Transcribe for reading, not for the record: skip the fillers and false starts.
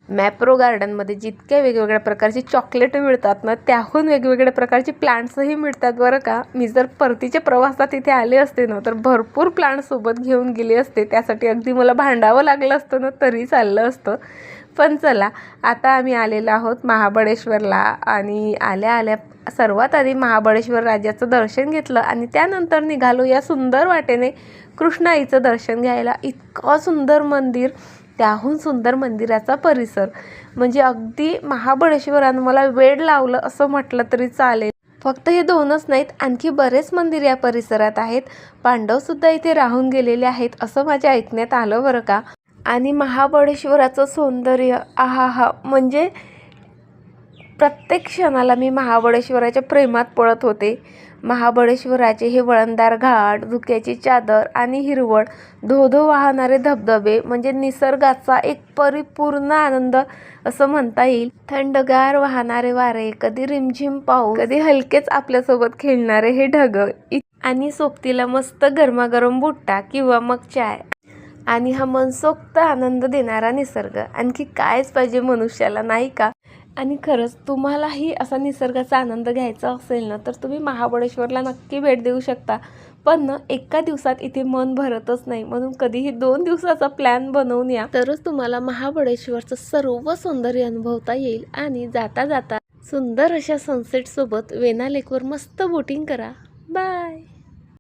मॅप्रो गार्डनमध्ये जितक्या वेगवेगळ्या प्रकारची चॉकलेटं मिळतात ना, त्याहून वेगवेगळ्या प्रकारची प्लांट्सही मिळतात बरं का. मी जर परतीच्या प्रवासात इथे आले असते ना, तर भरपूर प्लांट्स सोबत घेऊन गेले असते. त्यासाठी अगदी मला भांडावं लागलं असतं ना, तरी चाललं असतं. पण चला, आता आम्ही आलेलो आहोत महाबळेश्वरला आणि आल्या आल्या सर्वात आधी महाबळेश्वर राजाचं दर्शन घेतलं आणि त्यानंतर निघालो या सुंदर वाटेने कृष्णाईचं दर्शन घ्यायला. इतकं सुंदर मंदिर, त्याहून सुंदर मंदिराचा परिसर, म्हणजे अगदी महाबळेश्वरानं मला वेड लावलं असं म्हटलं तरी चालेल. फक्त हे दोनच नाहीत, आणखी बरेच मंदिर या परिसरात आहेत. पांडवसुद्धा इथे राहून गेलेले आहेत असं माझ्या ऐकण्यात आलं बरं का. आणि महाबळेश्वराचं सौंदर्य आहा, म्हणजे प्रत्येक क्षणाला मी महाबळेश्वराच्या प्रेमात पडत होते. महाबळेश्वराचे हे वळणदार घाट, धुक्याची चादर आणि हिरवळ, धोधो वाहणारे धबधबे, म्हणजे निसर्गाचा एक परिपूर्ण आनंद असं म्हणता येईल. थंडगार वाहणारे वारे, कधी रिमझिम पाऊस, कधी हलकेच आपल्यासोबत खेळणारे हे ढग, आणि सोबतीला मस्त गरमागरम बुट्टा किंवा मग चाय, आणि हा मनसोक्त आनंद देणारा निसर्ग. आणखी कायच पाहिजे मनुष्याला, नाही का. आणि खरंच तुम्हालाही असा निसर्गाचा आनंद घ्यायचा असेल ना, तर तुम्ही महाबळेश्वरला नक्की भेट देऊ शकता. पण ना, एका दिवसात इथे मन भरतच नाही, म्हणून कधीही 2 दिवसाचा प्लॅन बनवून या, तरच तुम्हाला महाबळेश्वरचं सर्व सौंदर्य अनुभवता येईल. आणि जाता जाता सुंदर अशा सनसेट सोबत वेना लेकवर मस्त बोटिंग करा. बाय.